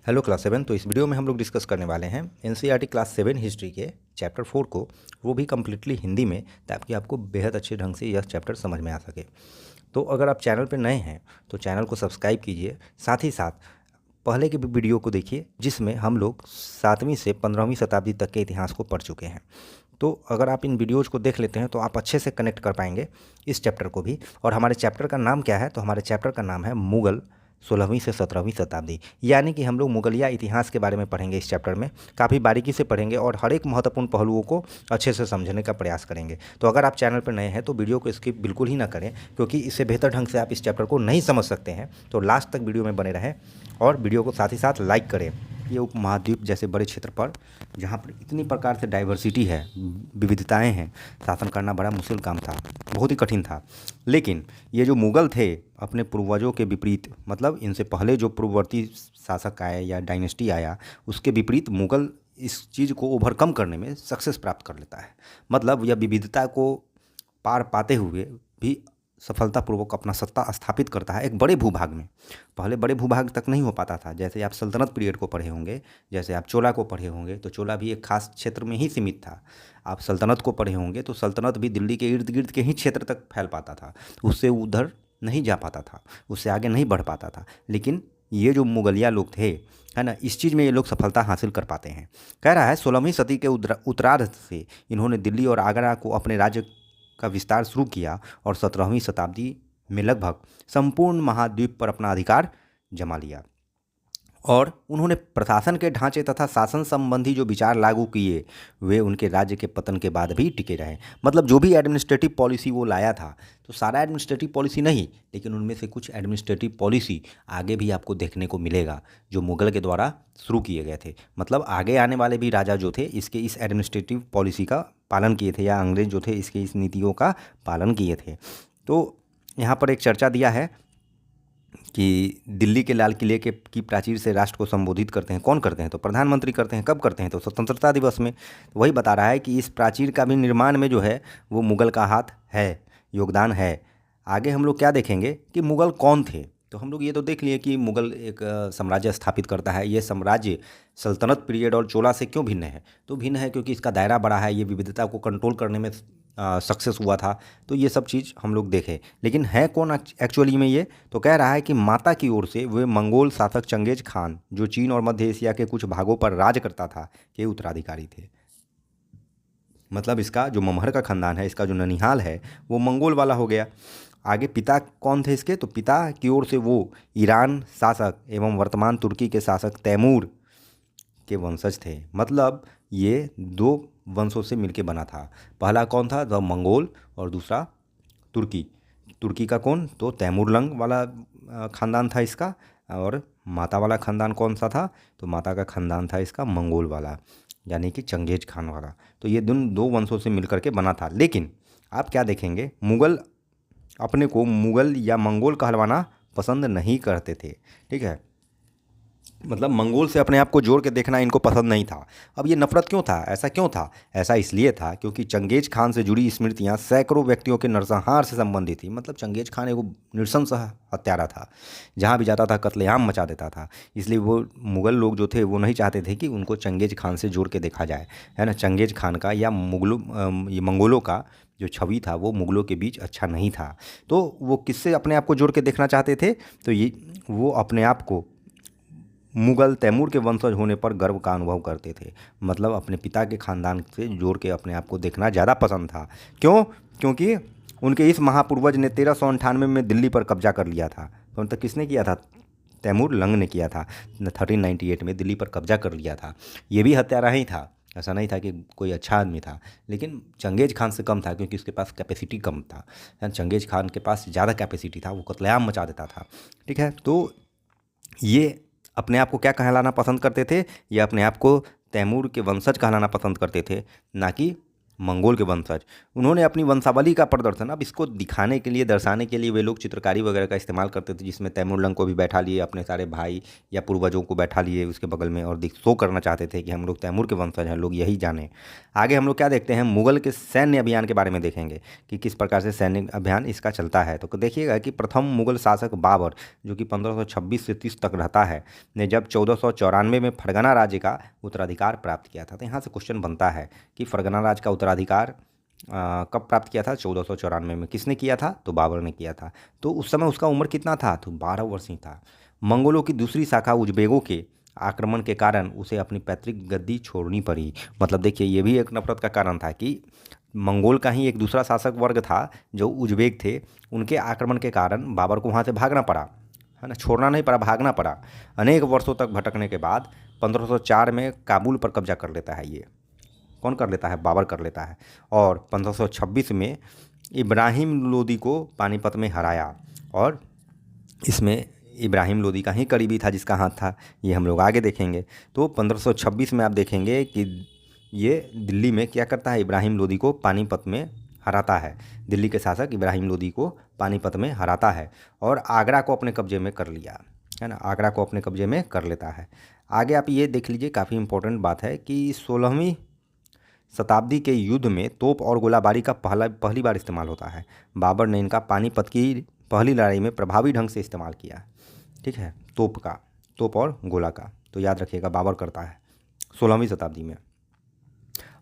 Hello class 7। तो इस video में हम लोग डिस्कस करने वाले हैं एनसीईआरटी क्लास 7 हिस्ट्री के चैप्टर 4 को, वो भी कम्प्लीटली हिंदी में, ताकि आपको बेहद अच्छे ढंग से यह चैप्टर समझ में आ सके। तो अगर आप चैनल पर नए हैं तो चैनल को सब्सक्राइब कीजिए, साथ ही साथ पहले के भी वीडियो को देखिए जिसमें हम लोग 7वीं से 15वीं शताब्दी तक के इतिहास को पढ़ चुके हैं। तो अगर आप इन वीडियोज़ को देख लेते हैं तो आप अच्छे से कनेक्ट कर पाएंगे इस चैप्टर को भी। और हमारे चैप्टर का नाम क्या है? तो हमारे चैप्टर का नाम है मुग़ल 16वीं से 17वीं शताब्दी। यानी कि हम लोग मुगलिया इतिहास के बारे में पढ़ेंगे। इस चैप्टर में काफ़ी बारीकी से पढ़ेंगे और हर एक महत्वपूर्ण पहलुओं को अच्छे से समझने का प्रयास करेंगे। तो अगर आप चैनल पर नए हैं तो वीडियो को स्किप बिल्कुल ही ना करें, क्योंकि इससे बेहतर ढंग से आप इस चैप्टर को नहीं समझ सकते हैं। तो लास्ट तक वीडियो में बने रहें और वीडियो को साथ ही साथ लाइक करें। ये उपमहाद्वीप जैसे बड़े क्षेत्र पर, जहाँ पर इतनी प्रकार से डाइवर्सिटी है, विविधताएं हैं, शासन करना बड़ा मुश्किल काम था, बहुत ही कठिन था। लेकिन ये जो मुग़ल थे, अपने पूर्वजों के विपरीत, मतलब इनसे पहले जो पूर्ववर्ती शासक आए या डायनेस्टी आया, उसके विपरीत मुग़ल इस चीज़ को ओवरकम करने में सक्सेस प्राप्त कर लेता है। मतलब यह विविधता को पार पाते हुए भी सफलतापूर्वक अपना सत्ता स्थापित करता है एक बड़े भूभाग में। पहले बड़े भूभाग तक नहीं हो पाता था। जैसे आप सल्तनत पीरियड को पढ़े होंगे, जैसे आप चोला को पढ़े होंगे, तो चोला भी एक खास क्षेत्र में ही सीमित था। आप सल्तनत को पढ़े होंगे तो सल्तनत भी दिल्ली के इर्द गिर्द के ही क्षेत्र तक फैल पाता था, उससे उधर नहीं जा पाता था, उससे आगे नहीं बढ़ पाता था। लेकिन ये जो मुगलिया लोग थे, है ना, इस चीज़ में ये लोग सफलता हासिल कर पाते हैं। कह रहा है 16वीं सदी के उत्तरार्ध से इन्होंने दिल्ली और आगरा को अपने राज्य का विस्तार शुरू किया और 17वीं शताब्दी में लगभग संपूर्ण महाद्वीप पर अपना अधिकार जमा लिया। और उन्होंने प्रशासन के ढांचे तथा शासन संबंधी जो विचार लागू किए, वे उनके राज्य के पतन के बाद भी टिके रहे। मतलब जो भी एडमिनिस्ट्रेटिव पॉलिसी वो लाया था, तो सारा एडमिनिस्ट्रेटिव पॉलिसी नहीं, लेकिन उनमें से कुछ एडमिनिस्ट्रेटिव पॉलिसी आगे भी आपको देखने को मिलेगा जो मुग़ल के द्वारा शुरू किए गए थे। मतलब आगे आने वाले भी राजा जो थे इसके इस एडमिनिस्ट्रेटिव पॉलिसी का पालन किए थे, या अंग्रेज जो थे इसके इस नीतियों का पालन किए थे। तो यहाँ पर एक चर्चा दिया है कि दिल्ली के लाल किले के की प्राचीर से राष्ट्र को संबोधित करते हैं। कौन करते हैं? तो प्रधानमंत्री करते हैं। कब करते हैं? तो स्वतंत्रता दिवस में। तो वही बता रहा है कि इस प्राचीर का भी निर्माण में जो है वो मुग़ल का हाथ है, योगदान है। आगे हम लोग क्या देखेंगे कि मुग़ल कौन थे। तो हम लोग ये तो देख लिए कि मुग़ल एक साम्राज्य स्थापित करता है। ये साम्राज्य सल्तनत पीरियड और चोला से क्यों भिन्न है? तो भिन्न है क्योंकि इसका दायरा बड़ा है, ये विविधता को कंट्रोल करने में सक्सेस हुआ था। तो ये सब चीज़ हम लोग देखें। लेकिन है कौन एक्चुअली में ये? तो कह रहा है कि माता की ओर से वे मंगोल शासक चंगेज खान, जो चीन और मध्य एशिया के कुछ भागों पर राज करता था, के उत्तराधिकारी थे। मतलब इसका जो मम्हर का खानदान है, इसका जो ननिहाल है, वो मंगोल वाला हो गया। आगे पिता कौन थे इसके? तो पिता की ओर से वो ईरान शासक एवं वर्तमान तुर्की के शासक तैमूर के वंशज थे। मतलब ये दो वंशों से मिलके बना था। पहला कौन था? द मंगोल, और दूसरा तुर्की। तुर्की का कौन? तो तैमूरलंग वाला ख़ानदान था इसका। और माता वाला ख़ानदान कौन सा था? तो माता का ख़ानदान था इसका मंगोल वाला, यानी कि चंगेज खान वाला। तो ये दो वंशों से मिलकर के बना था। लेकिन आप क्या देखेंगे, मुग़ल अपने को मुग़ल या मंगोल कहलवाना पसंद नहीं करते थे। ठीक है, मतलब मंगोल से अपने आप को जोड़ के देखना इनको पसंद नहीं था। अब ये नफरत क्यों था? ऐसा क्यों था? ऐसा इसलिए था क्योंकि चंगेज खान से जुड़ी स्मृतियाँ सैकड़ों व्यक्तियों के नरसंहार से संबंधित थी। मतलब चंगेज खान एक नृशंस हत्यारा था, जहाँ भी जाता था कत्लेआम मचा देता था। इसलिए वो मुग़ल लोग जो थे वो नहीं चाहते थे कि उनको चंगेज खान से जोड़ के देखा जाए, है ना। चंगेज खान का या ये मंगोलों का जो छवि था वो मुग़लों के बीच अच्छा नहीं था। तो वो किससे अपने आप को जोड़ के देखना चाहते थे? तो ये वो अपने आप को मुग़ल तैमूर के वंशज होने पर गर्व का अनुभव करते थे। मतलब अपने पिता के ख़ानदान से जोड़ के अपने आप को देखना ज़्यादा पसंद था। क्यों? क्योंकि उनके इस महापूर्वज ने 1398 में दिल्ली पर कब्जा कर लिया था। तो तक किसने किया था? तैमूर लंग ने किया था। 1398 में दिल्ली पर कब्जा कर लिया था। ये भी हत्यारा ही था, ऐसा नहीं था कि कोई अच्छा आदमी था। लेकिन चंगेज खान से कम था क्योंकि उसके पास कैपेसिटी कम था। चंगेज खान के पास ज़्यादा कैपेसिटी था, वो कत्लेआम मचा देता था। ठीक है, तो ये अपने आप को क्या कहलाना पसंद करते थे? ये अपने आप को तैमूर के वंशज कहलाना पसंद करते थे, ना कि मंगोल के वंशज, उन्होंने अपनी वंशावली का प्रदर्शन, अब इसको दिखाने के लिए, दर्शाने के लिए वे लोग चित्रकारी वगैरह का इस्तेमाल करते थे, जिसमें तैमूर को भी बैठा लिए, अपने सारे भाई या पूर्वजों को बैठा लिए उसके बगल में, और शो करना चाहते थे कि हम लोग तैमूर के वंशज हैं, लोग यही जाने। आगे हम लोग क्या देखते हैं, मुगल के सैन्य अभियान के बारे में देखेंगे कि किस प्रकार से सैन्य अभियान इसका चलता है। तो देखिएगा कि प्रथम मुगल शासक बाबर, जो कि 1526 से 30 तक रहता है, ने जब 1494 में फरगना राज्य का उत्तराधिकार प्राप्त किया था। तो यहाँ से क्वेश्चन बनता है कि फरगना राज्य का उत्तराधिकार कब प्राप्त किया था? 1494 में। किसने किया था? तो बाबर ने किया था। तो उस समय उसका उम्र कितना था? तो 12 वर्ष ही था। मंगोलों की दूसरी शाखा उज्बेकों के आक्रमण के कारण उसे अपनी पैतृक गद्दी छोड़नी पड़ी। मतलब देखिए, ये भी एक नफरत का कारण था कि मंगोल का ही एक दूसरा शासक वर्ग था जो उज्बेक थे, उनके आक्रमण के कारण बाबर को वहाँ से भागना पड़ा, है ना, छोड़ना नहीं पड़ा, भागना पड़ा। अनेक वर्षों तक भटकने के बाद 1504 में काबुल पर कब्जा कर लेता है। ये कौन कर लेता है? बाबर कर लेता है। और 1526 में इब्राहिम लोदी को पानीपत में हराया, और इसमें इब्राहिम लोदी का ही करीबी था जिसका हाथ था, ये हम लोग आगे देखेंगे। तो 1526 में आप देखेंगे कि ये दिल्ली में क्या करता है, इब्राहिम लोदी को पानीपत में हराता है। दिल्ली के शासक इब्राहिम लोदी को पानीपत में हराता है और आगरा को अपने कब्जे में कर लिया, है ना, आगरा को अपने कब्जे में कर लेता है। आगे आप ये देख लीजिए, काफ़ी इंपॉर्टेंट बात है कि 16वीं शताब्दी के युद्ध में तोप और गोलाबारी का पहली बार इस्तेमाल होता है। बाबर ने इनका पानीपत की पहली लड़ाई में प्रभावी ढंग से इस्तेमाल किया। ठीक है, तोप और गोला का, तो याद रखिएगा बाबर करता है 16वीं शताब्दी में।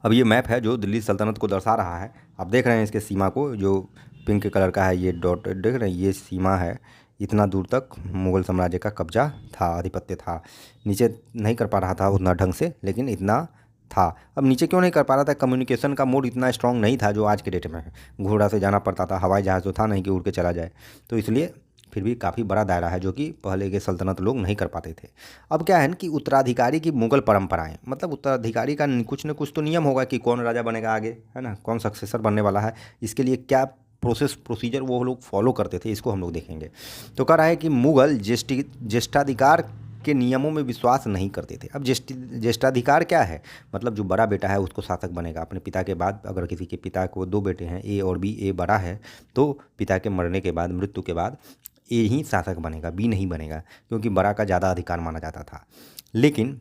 अब ये मैप है जो दिल्ली सल्तनत को दर्शा रहा है। आप देख रहे हैं इसके सीमा को, जो पिंक कलर का है, ये डॉट देख रहे हैं, ये सीमा है। इतना दूर तक मुग़ल साम्राज्य का कब्जा था, आधिपत्य था। नीचे नहीं कर पा रहा था उतना ढंग से, लेकिन इतना था। अब नीचे क्यों नहीं कर पा रहा था? कम्युनिकेशन का मोड इतना स्ट्रांग नहीं था जो आज के डेट में है। घोड़ा से जाना पड़ता था, हवाई जहाज़ तो था नहीं कि उड़ के चला जाए। तो इसलिए फिर भी काफ़ी बड़ा दायरा है जो कि पहले के सल्तनत लोग नहीं कर पाते थे। अब क्या है कि उत्तराधिकारी की मुग़ल परंपराएं, मतलब उत्तराधिकारी का कुछ न कुछ तो नियम होगा कि कौन राजा बनेगा आगे, है ना, कौन सक्सेसर बनने वाला है, इसके लिए क्या प्रोसीजर वो लोग फॉलो करते थे, इसको हम लोग देखेंगे। तो कह रहा है कि मुग़ल ज्येष्ठाधिकार के नियमों में विश्वास नहीं करते थे। अब ज्येष्ठाधिकार क्या है? मतलब जो बड़ा बेटा है उसको शासक बनेगा अपने पिता के बाद। अगर किसी के पिता को 2 बेटे हैं, ए और बी, ए बड़ा है तो पिता के मरने के बाद, मृत्यु के बाद ए ही शासक बनेगा, बी नहीं बनेगा, क्योंकि बड़ा का ज़्यादा अधिकार माना जाता था। लेकिन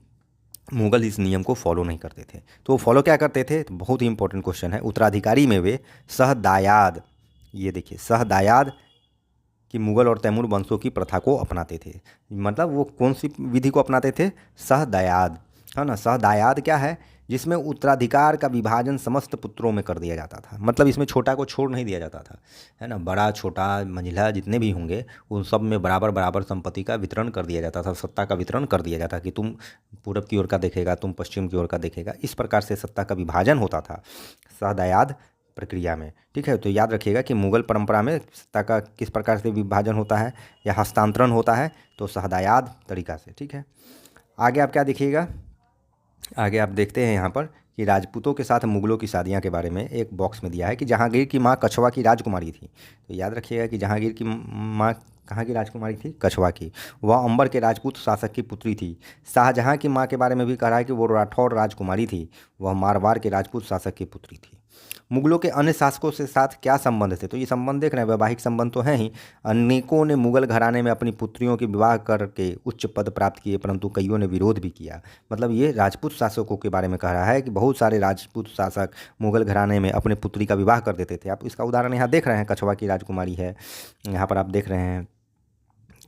मुग़ल इस नियम को फॉलो नहीं करते थे। तो वो फॉलो क्या करते थे? तो बहुत ही इंपॉर्टेंट क्वेश्चन है। उत्तराधिकारी में वे सहदायाद, ये देखिए सहदायाद कि मुग़ल और तैमूर वंशों की प्रथा को अपनाते थे। मतलब वो कौन सी विधि को अपनाते थे? सहदायाद, है ना। सहदायाद क्या है? जिसमें उत्तराधिकार का विभाजन समस्त पुत्रों में कर दिया जाता था। मतलब इसमें छोटा को छोड़ नहीं दिया जाता था, है ना। बड़ा छोटा मंझला जितने भी होंगे उन सब में बराबर बराबर संपत्ति का वितरण कर दिया जाता था, सत्ता का वितरण कर दिया जाता कि तुम पूरब की ओर का देखेगा, तुम पश्चिम की ओर का देखेगा। इस प्रकार से सत्ता का विभाजन होता था सहदायाद प्रक्रिया में। ठीक है, तो याद रखिएगा कि मुग़ल परंपरा में सत्ता का किस प्रकार से विभाजन होता है या हस्तांतरण होता है, तो सहदायाद तरीका से। ठीक है, आगे आप क्या देखिएगा, आगे आप देखते हैं यहाँ पर कि राजपूतों के साथ मुग़लों की शादियाँ के बारे में एक बॉक्स में दिया है कि जहांगीर की माँ कछवा की राजकुमारी थी। तो याद रखिएगा कि जहांगीर की माँ कहाँ की राजकुमारी थी? कछवा की। वह अंबर के राजपूत शासक की पुत्री थी। शाहजहाँ की माँ के बारे में भी कहा है कि वो राठौर राजकुमारी थी, वह मारवाड़ के राजपूत शासक की पुत्री थी। मुग़लों के अन्य शासकों से साथ क्या संबंध थे? तो ये संबंध देख रहे हैं, वैवाहिक संबंध तो हैं ही। अनेकों ने मुग़ल घराने में अपनी पुत्रियों के विवाह करके उच्च पद प्राप्त किए, परंतु कईयों ने विरोध भी किया। मतलब ये राजपूत शासकों के बारे में कह रहा है कि बहुत सारे राजपूत शासक मुग़ल घराने में अपने पुत्री का विवाह कर देते थे। आप इसका उदाहरण यहाँ देख रहे हैं, कछवा की राजकुमारी है, यहाँ पर आप देख रहे हैं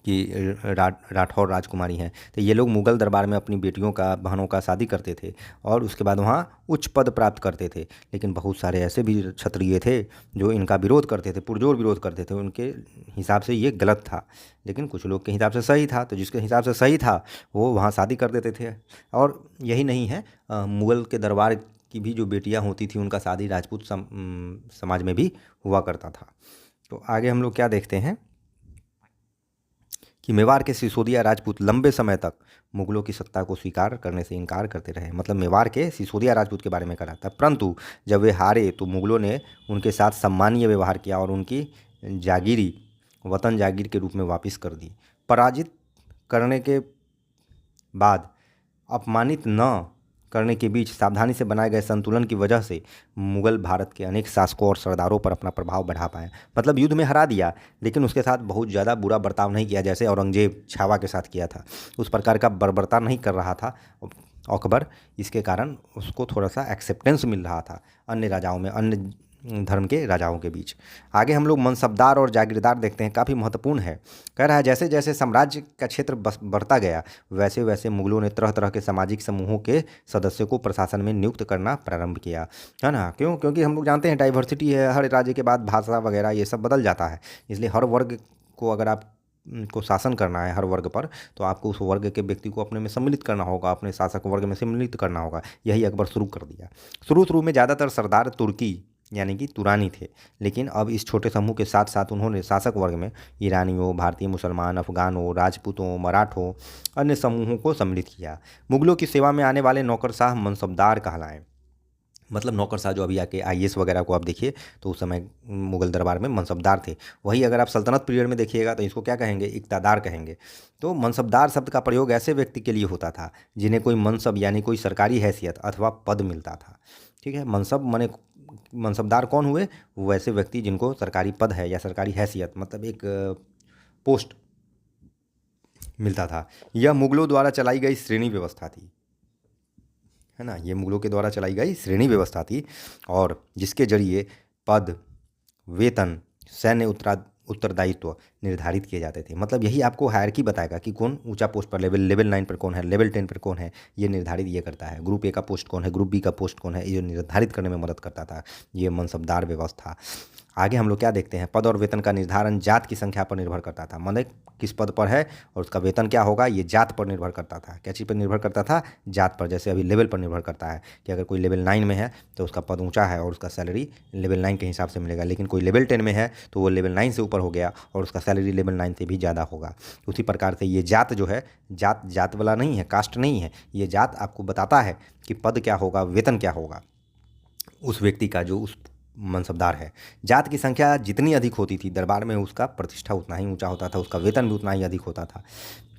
कि राठौर राजकुमारी हैं। तो ये लोग मुग़ल दरबार में अपनी बेटियों का, बहनों का शादी करते थे और उसके बाद वहाँ उच्च पद प्राप्त करते थे। लेकिन बहुत सारे ऐसे भी क्षत्रिय थे जो इनका विरोध करते थे, पुरजोर विरोध करते थे। उनके हिसाब से ये गलत था, लेकिन कुछ लोग के हिसाब से सही था। तो जिसके हिसाब से सही था वो वहाँ शादी कर देते थे। और यही नहीं है, मुग़ल के दरबार की भी जो बेटियाँ होती थी उनका शादी राजपूत समाज में भी हुआ करता था। तो आगे हम लोग क्या देखते हैं कि मेवाड़ के सिसोदिया राजपूत लंबे समय तक मुग़लों की सत्ता को स्वीकार करने से इनकार करते रहे। मतलब मेवाड़ के सिसोदिया राजपूत के बारे में कहा था, परंतु जब वे हारे तो मुग़लों ने उनके साथ सम्मानीय व्यवहार किया और उनकी जागीरी वतन जागीर के रूप में वापस कर दी। पराजित करने के बाद अपमानित न करने के बीच सावधानी से बनाए गए संतुलन की वजह से मुगल भारत के अनेक शासकों और सरदारों पर अपना प्रभाव बढ़ा पाए। मतलब युद्ध में हरा दिया, लेकिन उसके साथ बहुत ज़्यादा बुरा बर्ताव नहीं किया जैसे औरंगजेब छावा के साथ किया था। उस प्रकार का बर्बरता नहीं कर रहा था अकबर। इसके कारण उसको थोड़ा सा एक्सेप्टेंस मिल रहा था अन्य राजाओं में, अन्य धर्म के राजाओं के बीच। आगे हम लोग मनसबदार और जागीरदार देखते हैं, काफ़ी महत्वपूर्ण है। कह रहा है जैसे जैसे साम्राज्य का क्षेत्र बढ़ता गया, वैसे वैसे मुगलों ने तरह तरह के सामाजिक समूहों के सदस्यों को प्रशासन में नियुक्त करना प्रारंभ किया, है ना। क्यों? क्योंकि हम लोग जानते हैं डाइवर्सिटी है, हर राज्य के बाद भाषा वगैरह ये सब बदल जाता है। इसलिए हर वर्ग को अगर आप को शासन करना है हर वर्ग पर, तो आपको उस वर्ग के व्यक्ति को अपने में सम्मिलित करना होगा, अपने शासक वर्ग में सम्मिलित करना होगा। यही अकबर शुरू कर दिया। शुरू में ज़्यादातर सरदार तुर्की यानी कि तुरानी थे, लेकिन अब इस छोटे समूह के साथ साथ उन्होंने शासक वर्ग में ईरानियों, भारतीय मुसलमान, अफगानों, राजपूतों, मराठों, अन्य समूहों को सम्मिलित किया। मुगलों की सेवा में आने वाले नौकरशाह मनसबदार कहलाए। मतलब नौकरशाह जो अभी आके आईएएस वगैरह को आप देखिए, तो उस समय मुगल दरबार में मनसबदार थे। वही अगर आप सल्तनत पीरियड में देखिएगा तो इसको क्या कहेंगे? इक़्तादार कहेंगे। तो मनसबदार शब्द का प्रयोग ऐसे व्यक्ति के लिए होता था जिन्हें कोई मनसब यानी कोई सरकारी हैसियत अथवा पद मिलता था। ठीक है, मनसब माने मनसबदार कौन हुए? वैसे व्यक्ति जिनको सरकारी पद है या सरकारी हैसियत, मतलब एक पोस्ट मिलता था। यह मुगलों द्वारा चलाई गई श्रेणी व्यवस्था थी, है ना। ये मुगलों के द्वारा चलाई गई श्रेणी व्यवस्था थी, और जिसके जरिए पद, वेतन, सैन्य उत्तरदायित्व निर्धारित किए जाते थे। मतलब यही आपको हायरकी बताएगा कि कौन ऊंचा पोस्ट पर, लेवल 9 पर कौन है, लेवल 10 पर कौन है, ये निर्धारित ये करता है। ग्रुप ए का पोस्ट कौन है, ग्रुप बी का पोस्ट कौन है, ये निर्धारित करने में मदद करता था ये मनसबदार व्यवस्था। आगे हम लोग क्या देखते हैं? पद और वेतन का निर्धारण जात की संख्या पर निर्भर करता था। मतलब किस पद पर है और उसका वेतन क्या होगा, ये जात पर निर्भर करता था। क्या चीज़ पर निर्भर करता था? जात पर। जैसे अभी लेवल पर निर्भर करता है कि अगर कोई लेवल 9 में है तो उसका पद ऊंचा है और उसका सैलरी लेवल 9 के हिसाब से मिलेगा, लेकिन कोई लेवल 10 में है तो वो लेवल 9 से ऊपर हो गया और उसका सैलरी लेवल 9 से भी ज़्यादा होगा। उसी प्रकार से ये जात जो है, जात वाला नहीं है, कास्ट नहीं है, ये जात आपको बताता है कि पद क्या होगा, वेतन क्या होगा उस व्यक्ति का जो उस मनसबदार है। जात की संख्या जितनी अधिक होती थी, दरबार में उसका प्रतिष्ठा उतना ही ऊंचा होता था, उसका वेतन भी उतना ही अधिक होता था।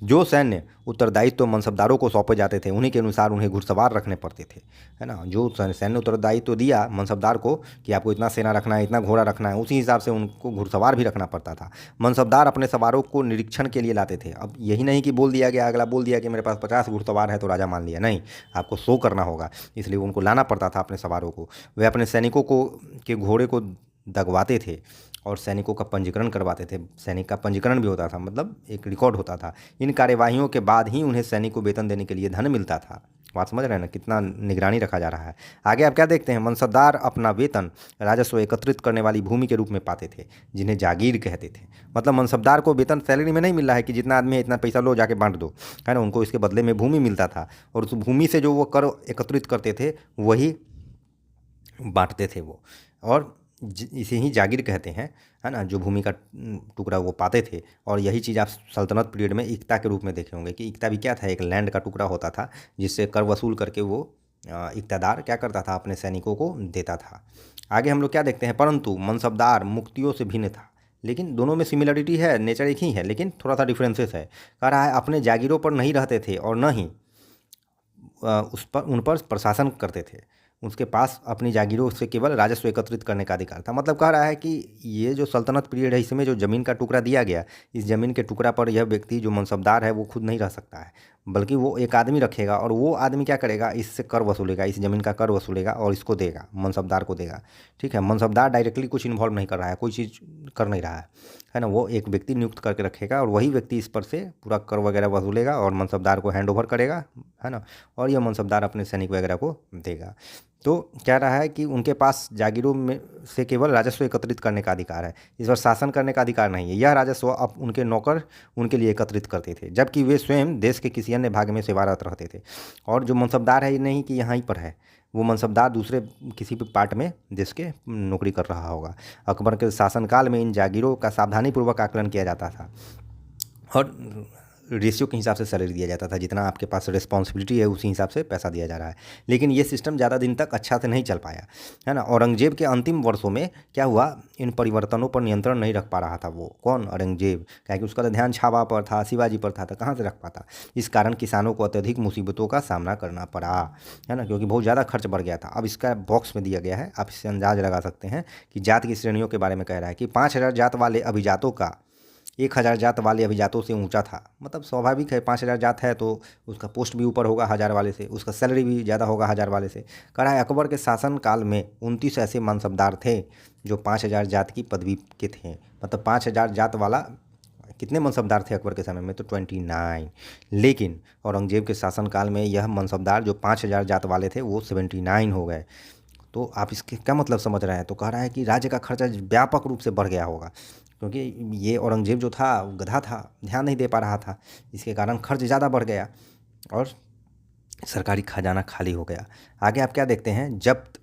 जो सैन्य उत्तरदायित्व मनसबदारों को सौंपे जाते थे, उन्हीं के अनुसार उन्हें घुड़सवार रखने पड़ते थे, है ना। जो सैन्य उत्तरदायित्व दिया मनसबदार को कि आपको इतना सेना रखना है, इतना घोड़ा रखना है, उसी हिसाब से उनको घुड़सवार भी रखना पड़ता था। मनसबदार अपने सवारों को निरीक्षण के लिए लाते थे। अब यही नहीं कि बोल दिया गया, अगला बोल दिया कि मेरे पास 50 घुड़सवार है तो राजा मान लिया, नहीं, आपको शो करना होगा, इसलिए उनको लाना पड़ता था अपने सवारों को। वे अपने सैनिकों को के घोड़े को दगवाते थे और सैनिकों का पंजीकरण करवाते थे। सैनिक का पंजीकरण भी होता था, मतलब एक रिकॉर्ड होता था। इन कार्यवाहियों के बाद ही उन्हें सैनिक को वेतन देने के लिए धन मिलता था। बात समझ रहे हैं ना, कितना निगरानी रखा जा रहा है। आगे आप क्या देखते हैं? मनसबदार अपना वेतन राजस्व एकत्रित करने वाली भूमि के रूप में पाते थे, जिन्हें जागीर कहते थे। मतलब मनसबदार को वेतन सैलरी में नहीं मिल रहा है कि जितना आदमी है इतना पैसा लो जाके बांट दो, है ना। उनको इसके बदले में भूमि मिलता था और उस भूमि से जो वो कर एकत्रित करते थे वही बांटते थे वो, और इसे ही जागीर कहते हैं, है ना। जो भूमि का टुकड़ा वो पाते थे, और यही चीज़ आप सल्तनत पीरियड में इक्ता के रूप में देखे होंगे कि इक्ता भी क्या था, एक लैंड का टुकड़ा होता था जिससे कर वसूल करके वो इक्तादार क्या करता था, अपने सैनिकों को देता था। आगे हम लोग क्या देखते हैं? परंतु मनसबदार मुक्तियों से भिन्न था, लेकिन दोनों में सिमिलरिटी है, नेचर एक ही है, लेकिन थोड़ा सा डिफरेंसेस है। कह रहा है अपने जागीरों पर नहीं रहते थे और न ही उन पर प्रशासन करते थे। उसके पास अपनी जागीरों से केवल राजस्व एकत्रित करने का अधिकार था। मतलब कह रहा है कि ये जो सल्तनत पीरियड है, इसमें जो ज़मीन का टुकड़ा दिया गया, इस ज़मीन के टुकड़ा पर यह व्यक्ति जो मनसबदार है वो खुद नहीं रह सकता है, बल्कि वो एक आदमी रखेगा और वो आदमी क्या करेगा, इससे कर वसूलेगा, इस ज़मीन का कर वसूलेगा और इसको देगा, मनसबदार को देगा। ठीक है, मनसबदार डायरेक्टली कुछ इन्वॉल्व नहीं कर रहा है, कोई चीज़ कर नहीं रहा है ना। वो एक व्यक्ति नियुक्त करके रखेगा और वही व्यक्ति इस पर से पूरा कर वगैरह वसूलेगा और मनसबदार को हैंड ओवर करेगा, है ना, और यह मनसबदार अपने सैनिक वगैरह को देगा। तो कह रहा है कि उनके पास जागीरों में से केवल राजस्व एकत्रित करने का अधिकार है, इस पर शासन करने का अधिकार नहीं है। यह राजस्व अब उनके नौकर उनके लिए एकत्रित करते थे, जबकि वे स्वयं देश के किसी अन्य भाग में सेवारत रहते थे। और जो मनसबदार है, ये नहीं कि यहाँ ही पर है, वो मनसबदार दूसरे किसी भी पार्ट में देश के नौकरी कर रहा होगा। अकबर के शासनकाल में इन जागीरों का सावधानीपूर्वक आकलन किया जाता था और रेशियो के हिसाब से सैलरी दिया जाता था, जितना आपके पास रिस्पॉन्सिबिलिटी है उसी हिसाब से पैसा दिया जा रहा है। लेकिन ये सिस्टम ज़्यादा दिन तक अच्छा से नहीं चल पाया, है ना। औरंगजेब के अंतिम वर्षों में क्या हुआ, इन परिवर्तनों पर नियंत्रण नहीं रख पा रहा था वो। कौन? औरंगजेब। क्या कि उसका तो ध्यान छावा पर था, शिवाजी पर था, तो कहाँ से रख पाता। इस कारण किसानों को अत्यधिक मुसीबतों का सामना करना पड़ा, है ना, क्योंकि बहुत ज़्यादा खर्च बढ़ गया था। अब इसका बॉक्स में दिया गया है, आप इससे अंदाज लगा सकते हैं कि जात की श्रेणियों के बारे में कह रहा है कि 5,000 जात वाले अभिजातों का 1,000 जात वाले अभिजातों से ऊंचा था। मतलब स्वाभाविक है, 5,000 जात है तो उसका पोस्ट भी ऊपर होगा 1,000 वाले से, उसका सैलरी भी ज़्यादा होगा 1,000 वाले से। कह रहा है अकबर के शासनकाल में 29 ऐसे मनसबदार थे जो 5,000 जात की पदवी के थे। मतलब 5,000 जात वाला कितने मनसबदार थे अकबर के समय में? तो 29। लेकिन औरंगजेब के शासनकाल में यह मनसबदार जो 5,000 जात वाले थे वो 79 हो गए। तो आप इसके क्या मतलब समझ रहे हैं? तो कह रहा है कि राज्य का खर्चा व्यापक रूप से बढ़ गया होगा, क्योंकि ये औरंगजेब जो था गधा था, ध्यान नहीं दे पा रहा था, इसके कारण खर्च ज़्यादा बढ़ गया और सरकारी खजाना खाली हो गया। आगे आप क्या देखते हैं? जब्त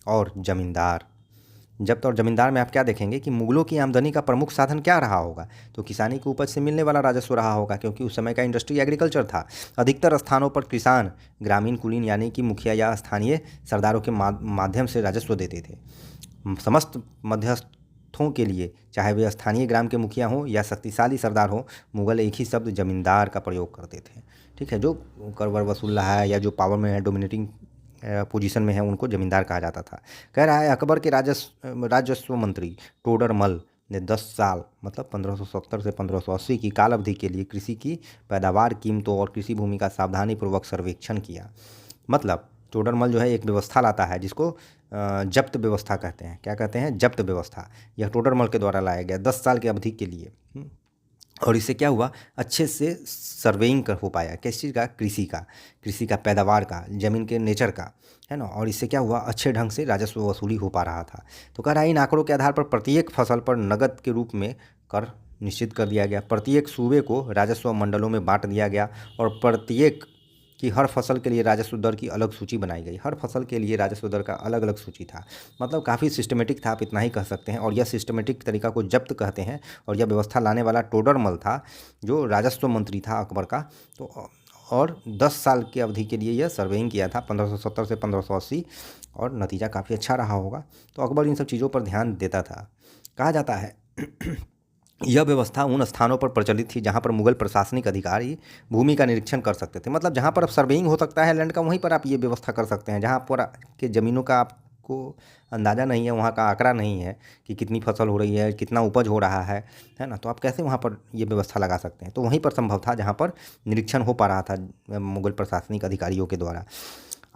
और जमींदार। जब्त और जमींदार में आप क्या देखेंगे कि मुगलों की आमदनी का प्रमुख साधन क्या रहा होगा? तो किसानी की उपज से मिलने वाला राजस्व रहा होगा, क्योंकि उस समय का इंडस्ट्री एग्रीकल्चर था। अधिकतर स्थानों पर किसान ग्रामीण कुलीन यानी कि मुखिया या स्थानीय सरदारों के माध्यम से राजस्व देते थे। समस्त मध्यस्थों के लिए, चाहे वे स्थानीय ग्राम के मुखिया हों या शक्तिशाली सरदार हों, मुगल एक ही शब्द जमींदार का प्रयोग करते थे। ठीक है, जो कर वर वसूल रहा है या जो पावर में है, डोमिनेटिंग पोजीशन में है, उनको जमींदार कहा जाता था। कह रहा है अकबर के राजस्व मंत्री टोडरमल ने 10 साल मतलब 1570 से 1580 की काल अवधि के लिए कृषि की पैदावार, कीमतों और कृषि भूमि का सावधानीपूर्वक सर्वेक्षण किया। मतलब टोडरमल जो है एक व्यवस्था लाता है जिसको जब्त व्यवस्था कहते हैं। क्या कहते हैं? जब्त व्यवस्था। यह टोडरमल के द्वारा लाया गया 10 साल की अवधि के लिए। और इससे क्या हुआ, अच्छे से सर्वेइंग हो पाया। किस चीज़ का? कृषि का, पैदावार का, ज़मीन के नेचर का, है ना। और इससे क्या हुआ, अच्छे ढंग से राजस्व वसूली हो पा रहा था। तो कह रहा है इन आंकड़ों के आधार पर प्रत्येक फसल पर नगद के रूप में कर निश्चित कर दिया गया। प्रत्येक सूबे को राजस्व मंडलों में बांट दिया गया और प्रत्येक कि हर फसल के लिए राजस्व दर की अलग सूची बनाई गई। हर फसल के लिए राजस्व दर का अलग अलग सूची था। मतलब काफ़ी सिस्टमेटिक था, आप इतना ही कह सकते हैं। और यह सिस्टमेटिक तरीका को जब्त कहते हैं। और यह व्यवस्था लाने वाला टोडरमल था, जो राजस्व मंत्री था अकबर का। तो और 10 साल की अवधि के लिए यह सर्वेइंग किया था 1570 से 1580, और नतीजा काफ़ी अच्छा रहा होगा। तो अकबर इन सब चीज़ों पर ध्यान देता था। कहा जाता है यह व्यवस्था उन स्थानों पर प्रचलित थी जहां पर मुगल प्रशासनिक अधिकारी भूमि का निरीक्षण कर सकते थे। मतलब जहां पर अब सर्वेइंग हो सकता है लैंड का, वहीं पर आप ये व्यवस्था कर सकते हैं। जहां पर के ज़मीनों का आपको अंदाज़ा नहीं है, वहाँ का आंकड़ा नहीं है कि कितनी फसल हो रही है, कितना उपज हो रहा है ना, तो आप कैसे वहाँ पर ये व्यवस्था लगा सकते हैं? तो वहीं पर संभव था जहाँ पर निरीक्षण हो पा रहा था मुगल प्रशासनिक अधिकारियों के द्वारा।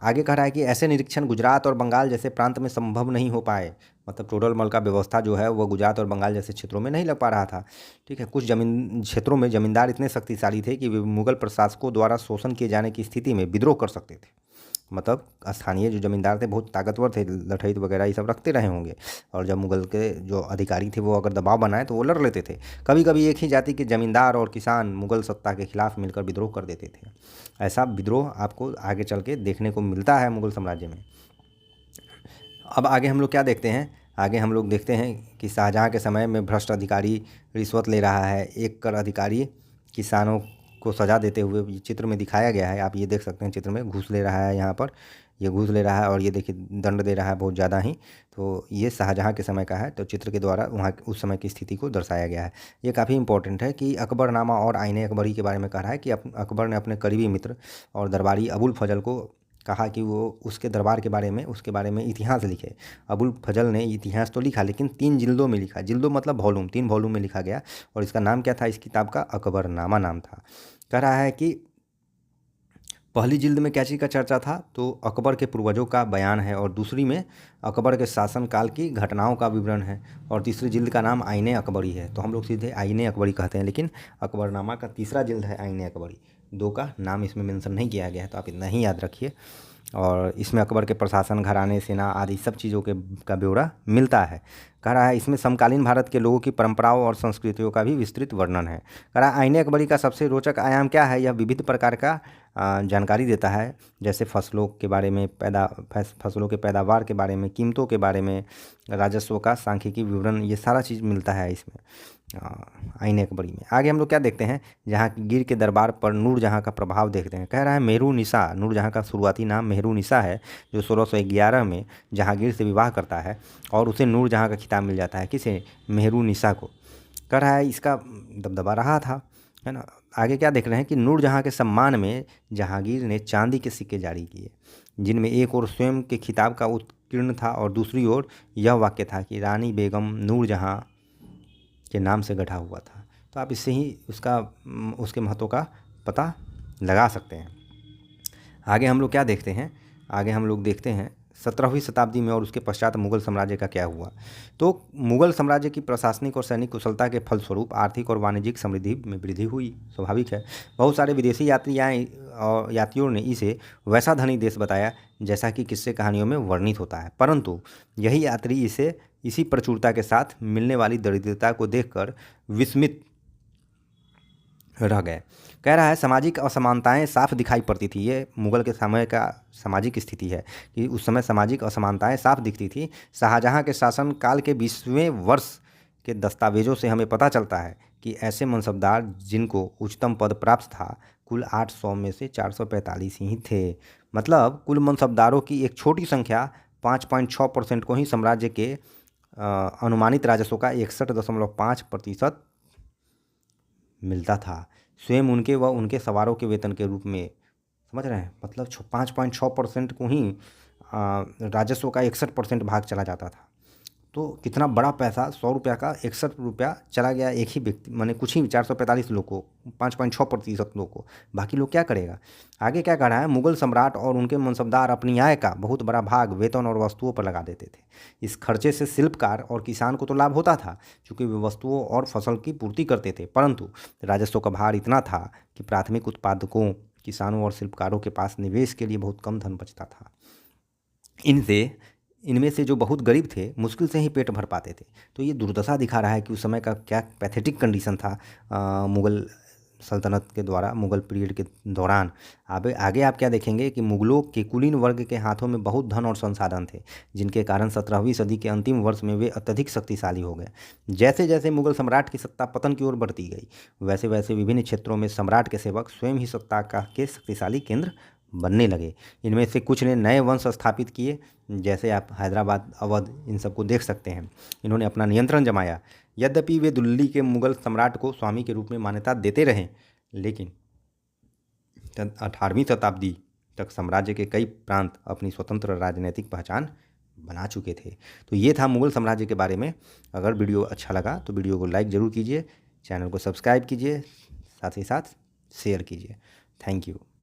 आगे कह रहा है कि ऐसे निरीक्षण गुजरात और बंगाल जैसे प्रांत में संभव नहीं हो पाए। मतलब टोडरमल का व्यवस्था जो है वो गुजरात और बंगाल जैसे क्षेत्रों में नहीं लग पा रहा था। ठीक है, कुछ जमीन क्षेत्रों में जमींदार इतने शक्तिशाली थे कि वे मुगल प्रशासकों द्वारा शोषण किए जाने की स्थिति में विद्रोह कर सकते थे। मतलब स्थानीय जो जमींदार थे बहुत ताकतवर थे, लठैत वगैरह ये सब रखते रहे होंगे, और जब मुगल के जो अधिकारी थे वो अगर दबाव बनाए तो वो लड़ लेते थे। कभी कभी एक ही जाति के जमींदार और किसान मुगल सत्ता के खिलाफ मिलकर विद्रोह कर देते थे। ऐसा विद्रोह आपको आगे चल के देखने को मिलता है मुगल साम्राज्य में। अब आगे हम लोग क्या देखते हैं? आगे हम लोग देखते हैं कि शाहजहाँ के समय में भ्रष्ट अधिकारी रिश्वत ले रहा है। एक कर अधिकारी किसानों को सजा देते हुए चित्र में दिखाया गया है। आप ये देख सकते हैं चित्र में, घूस ले रहा है, यहाँ पर ये घूस ले रहा है और ये देखिए दंड दे रहा है बहुत ज़्यादा ही। तो ये शाहजहाँ के समय का है। तो चित्र के द्वारा वहाँ उस समय की स्थिति को दर्शाया गया है। ये काफ़ी इंपॉर्टेंट है कि अकबरनामा और आईने अकबरी के बारे में कह रहा है कि अकबर ने अपने करीबी मित्र और दरबारी अबुल फजल को कहा कि वो उसके दरबार के बारे में, उसके बारे में इतिहास लिखे। अबुल फजल ने इतिहास तो लिखा लेकिन 3 जिल्दों में लिखा। जिल्दों मतलब वॉल्यूम, 3 वॉल्यूम में लिखा गया। और इसका नाम क्या था? इस किताब का अकबरनामा नाम था। कह रहा है कि पहली जिल्द में क्या चीज़ का चर्चा था? तो अकबर के पूर्वजों का बयान है, और दूसरी में अकबर के शासनकाल की घटनाओं का विवरण है, और तीसरी जिल्द का नाम आईने अकबरी है। तो हम लोग सीधे आईने अकबरी कहते हैं, लेकिन अकबरनामा का तीसरा जिल्द है आईने अकबरी। 2 का नाम इसमें मेंशन नहीं किया गया है, तो आप इतना ही याद रखिए। और इसमें अकबर के प्रशासन, घराने, सेना आदि सब चीज़ों के का ब्यौरा मिलता है। कह रहा है इसमें समकालीन भारत के लोगों की परंपराओं और संस्कृतियों का भी विस्तृत वर्णन है। कह रहा है आईने अकबरी का सबसे रोचक आयाम क्या है? यह विविध प्रकार का जानकारी देता है, जैसे फसलों के बारे में, फसलों के पैदावार के बारे में, कीमतों के बारे में, राजस्व का सांख्यिकी विवरण, ये सारा चीज़ मिलता है इसमें, आईने अकबरी में। आगे हम लोग क्या देखते हैं, जहांगीर के दरबार पर नूरजहां का प्रभाव देखते हैं। कह रहा है मेहरुनिसा, नूरजहां का शुरुआती नाम मेहरुनिसा है, जो 1611 में जहांगीर से विवाह करता है और उसे नूरजहां का खिताब मिल जाता है। किसे? मेहरुनिसा को। कह रहा है इसका दबदबा रहा था, है ना। आगे क्या देख रहे हैं कि नूरजहां के सम्मान में जहांगीर ने चांदी के सिक्के जारी किए, जिनमें एक ओर स्वयं के खिताब का उत्कीर्ण था और दूसरी ओर यह वाक्य था कि रानी बेगम नूरजहां के नाम से गढ़ा हुआ था। तो आप इससे ही उसके महत्व का पता लगा सकते हैं। आगे हम लोग क्या देखते हैं, आगे हम लोग देखते हैं 17वीं शताब्दी में और उसके पश्चात मुगल साम्राज्य का क्या हुआ। तो मुगल साम्राज्य की प्रशासनिक और सैनिक कुशलता के फलस्वरूप आर्थिक और वाणिज्यिक समृद्धि में वृद्धि हुई, स्वाभाविक है। बहुत सारे विदेशी यात्रियों ने इसे वैसा धनी देश बताया जैसा कि किस्से कहानियों में वर्णित होता है, परंतु यही यात्री इसे इसी प्रचुरता के साथ मिलने वाली दरिद्रता को देखकर विस्मित रह गए। कह रहा है सामाजिक असमानताएं साफ दिखाई पड़ती थी। ये मुगल के समय का सामाजिक स्थिति है कि उस समय सामाजिक असमानताएं साफ दिखती थी। शाहजहां के शासन काल के 20वें वर्ष के दस्तावेजों से हमें पता चलता है कि ऐसे मनसबदार जिनको उच्चतम पद प्राप्त था, कुल 800 में से 445 ही थे। मतलब कुल मनसबदारों की एक छोटी संख्या 5.6% को ही साम्राज्य के अनुमानित राजस्व का 61.5% मिलता था, स्वयं उनके व उनके सवारों के वेतन के रूप में। समझ रहे हैं, मतलब 5.6% को ही राजस्व का 61% भाग चला जाता था। तो कितना बड़ा पैसा, 100 रुपया का 61 रुपया चला गया एक ही व्यक्ति, माने कुछ ही 445 लोग को, 5.6% लोग को, बाकी लोग क्या करेगा। आगे क्या कह रहा है, मुगल सम्राट और उनके मनसबदार अपनी आय का बहुत बड़ा भाग वेतन और वस्तुओं पर लगा देते थे। इस खर्चे से शिल्पकार और किसान को तो लाभ होता था, क्योंकि वे वस्तुओं और फसल की पूर्ति करते थे, परंतु राजस्व का भार इतना था कि प्राथमिक उत्पादकों, किसानों और शिल्पकारों के पास निवेश के लिए बहुत कम धन बचता था। इनमें से जो बहुत गरीब थे मुश्किल से ही पेट भर पाते थे। तो ये दुर्दशा दिखा रहा है कि उस समय का क्या पैथेटिक कंडीशन था मुगल सल्तनत के द्वारा, मुगल पीरियड के दौरान। आगे आप क्या देखेंगे कि मुगलों के कुलीन वर्ग के हाथों में बहुत धन और संसाधन थे, जिनके कारण 17वीं सदी के अंतिम वर्ष में वे अत्यधिक शक्तिशाली हो गए। जैसे जैसे मुगल सम्राट की सत्ता पतन की ओर बढ़ती गई, वैसे वैसे विभिन्न क्षेत्रों में सम्राट के सेवक स्वयं ही सत्ता के शक्तिशाली केंद्र बनने लगे। इनमें से कुछ ने नए वंश स्थापित किए, जैसे आप हैदराबाद, अवध, इन सबको देख सकते हैं। इन्होंने अपना नियंत्रण जमाया। यद्यपि वे दिल्ली के मुगल सम्राट को स्वामी के रूप में मान्यता देते रहे, लेकिन 18वीं शताब्दी तक साम्राज्य के कई प्रांत अपनी स्वतंत्र राजनीतिक पहचान बना चुके थे। तो ये था मुगल साम्राज्य के बारे में। अगर वीडियो अच्छा लगा तो वीडियो को लाइक ज़रूर कीजिए, चैनल को सब्सक्राइब कीजिए, साथ ही साथ शेयर कीजिए। Thank you.